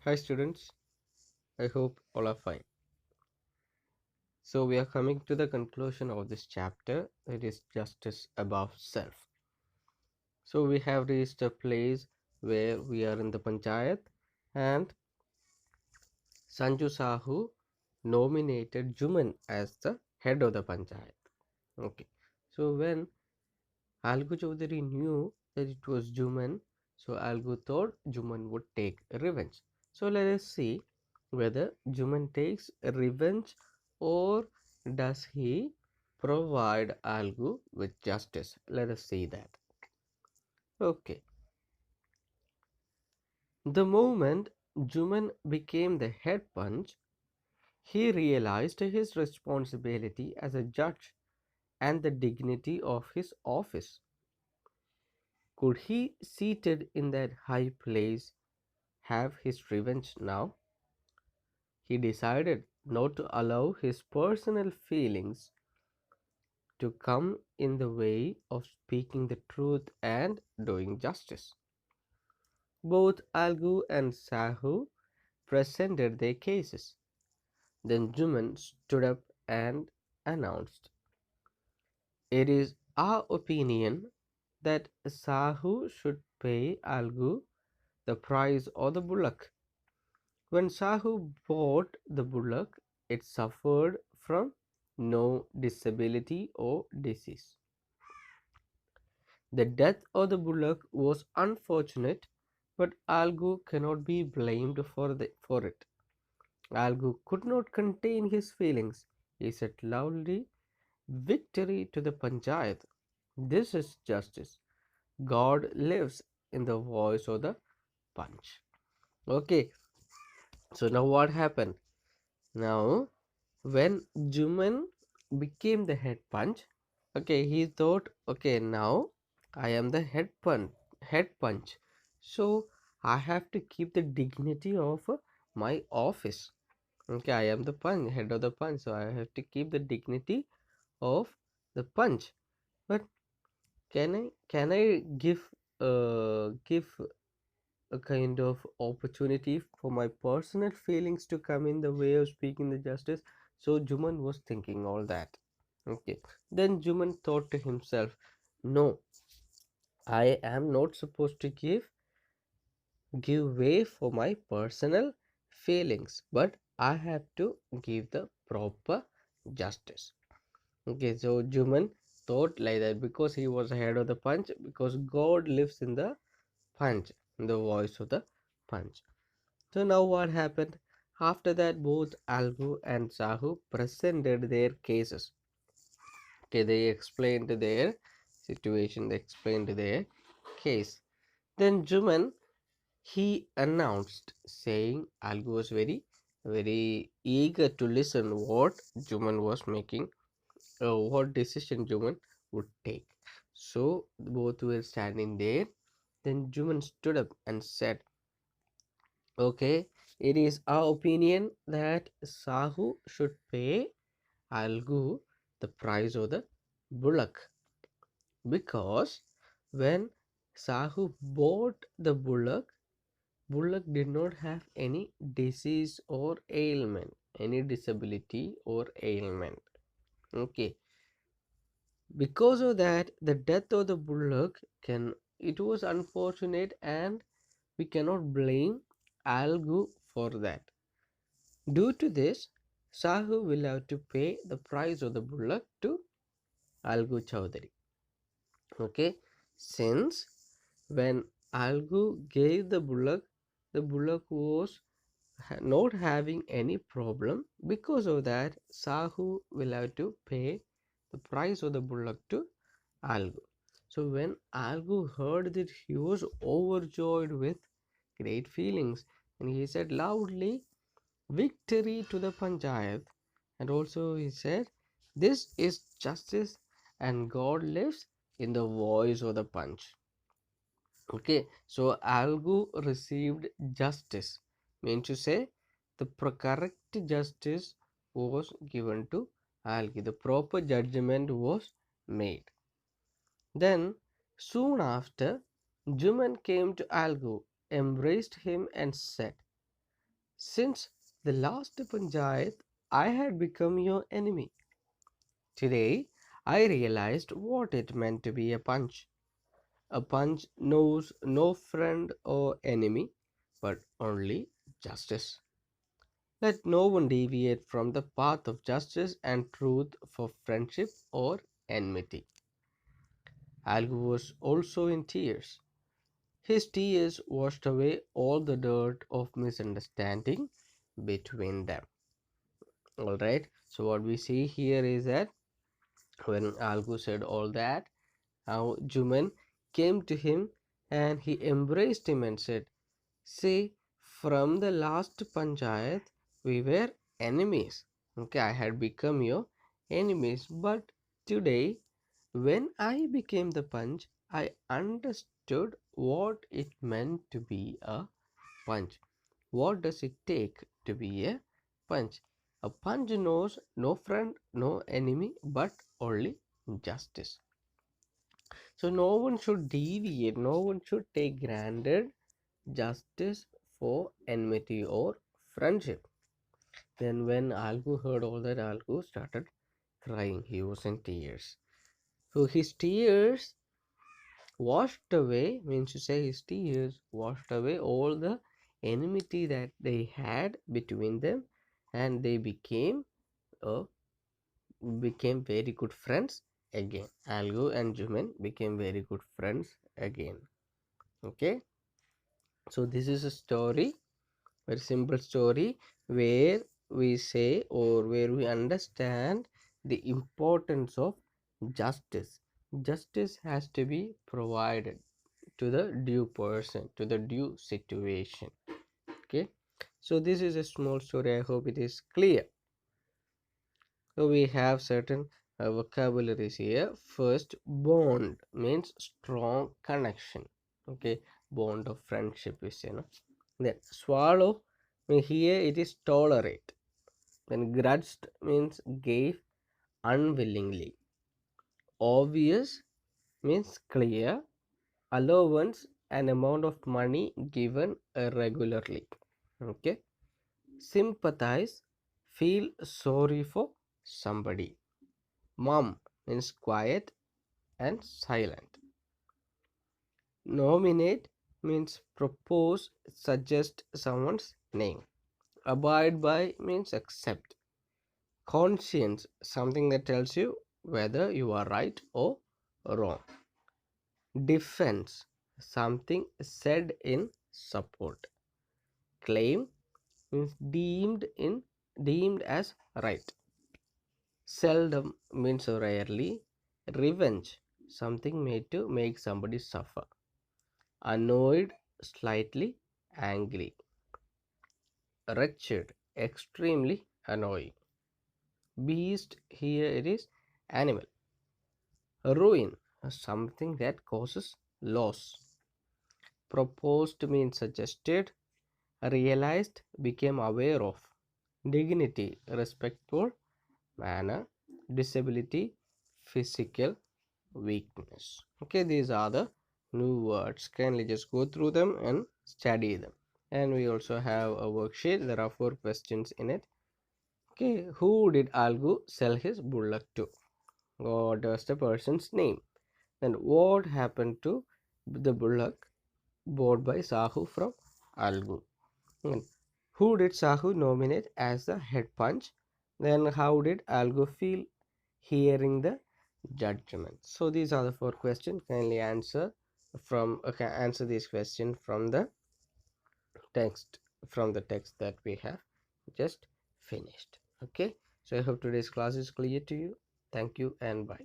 Hi students, I hope all are fine. So we are coming to the conclusion of this chapter. It is justice above self. So we have reached a place where we are in the panchayat and Sanju Sahu nominated Juman as the head of the panchayat. Okay. So when Algu Chaudhary knew that it was Juman, so Algu thought Juman would take revenge. So let us see whether Juman takes revenge or does he provide Algu with justice. Let us see that. Okay. The moment Juman became the head punch, he realized his responsibility as a judge and the dignity of his office. Could he, seated in that high place, have his revenge now? He decided not to allow his personal feelings to come in the way of speaking the truth and doing justice. Both Algu and Sahu presented their cases. Then Juman stood up and announced, "It is our opinion that Sahu should pay Algu the price of the bullock. When Sahu bought the bullock, it suffered from no disability or disease. The death of the bullock was unfortunate, but Algu cannot be blamed for it. Algu could not contain his feelings. He said loudly, 'Victory to the Panchayat! This is justice. God lives in the voice of the punch.'" Okay, so now what happened? Now, when Juman became the head punch, okay, he thought, okay, now I am the head punch. So I have to keep the dignity of my office. Okay, I am the head of the punch, so I have to keep the dignity of the punch. But can I give a kind of opportunity for my personal feelings to come in the way of speaking the justice? So Juman was thinking all that. Okay. Then Juman thought to himself, no, I am not supposed to give way for my personal feelings, but I have to give the proper justice. Okay, so Juman thought like that because he was ahead of the punch, because God lives in the punch, in the voice of the punch. So now what happened? After that, both Algu and Sahu presented their cases. Okay, they explained their situation, they explained their case. Then Juman, he announced, saying Algu was very eager to listen what Juman was making, what decision Juman would take. So both were standing there. Then Juman stood up and said, "Okay, it is our opinion that Sahu should pay Algu the price of the bullock, because when Sahu bought the bullock did not have any disease or ailment, any disability or ailment. Okay, because of that, the death of the bullock it was unfortunate, and we cannot blame Algu for that. Due to this, Sahu will have to pay the price of the bullock to Algu Chowdhury. Okay, since when Algu gave the bullock was not having any problem. Because of that, Sahu will have to pay the price of the bullock to Algu. So when Algu heard that, he was overjoyed with great feelings, and he said loudly, "Victory to the Panchayat!" And also he said, "This is justice, and God lives in the voice of the punch." Okay, so Algu received justice, means to say the correct justice was given to Algu, the proper judgment was made. Then soon after, Juman came to Algu, embraced him and said, Since the last Panchayat, I had become your enemy. Today, I realized what it meant to be a Panch. A Panch knows no friend or enemy, but only justice. Let no one deviate from the path of justice and truth for friendship or enmity. Algu was also in tears. His tears washed away all the dirt of misunderstanding between them. Alright, so what we see here is that when Algu said all that, how Juman came to him and he embraced him and said, "See, from the last Panchayat, we were enemies. Okay, I had become your enemies, but today, when I became the Panch, I understood what it meant to be a Panch. What does it take to be a Panch? A Panch knows no friend, no enemy, but only justice. So no one should deviate, no one should take granted justice for enmity or friendship." Then when Algu heard all that, Algu started crying. He was in tears. So his tears washed away, means to say his tears washed away all the enmity that they had between them, and they uh, became very good friends again. Algu and Juman became very good friends again. Okay, so this is a story, very simple story, where we say or where we understand the importance of justice. Justice has to be provided to the due person, to the due situation. Okay, so this is a small story. I hope it is clear. So we have certain vocabularies here. First, bond means strong connection. Okay, bond of friendship is, then swallow, here it is tolerate. Then grudged means gave unwillingly. Obvious means clear. Allowance, an amount of money given regularly. Okay, sympathize, feel sorry for somebody. Mum means quiet and silent. Nominate means propose, suggest someone's name. Abide by means accept. Conscience, something that tells you whether you are right or wrong. Defense, something said in support. Claim means deemed as right. Seldom means rarely. Revenge, something made to make somebody suffer. Annoyed, slightly angry. Wretched, extremely annoying. Beast, here it is animal. Ruin, something that causes loss. Proposed means suggested. Realized, became aware of. Dignity, respectful manner. Disability, physical weakness. Okay, these are the new words. Kindly just go through them and study them. And we also have a worksheet. There are 4 questions in it. Okay, who did Algu sell his bullock to? What was the person's name? Then what happened to the bullock bought by Sahu from Algu? And who did Sahu nominate as the head punch? Then how did Algu feel hearing the judgment? So these are the 4 questions. Kindly answer answer these questions text from the text that we have just finished. Okay, so I hope today's class is clear to you. Thank you and bye.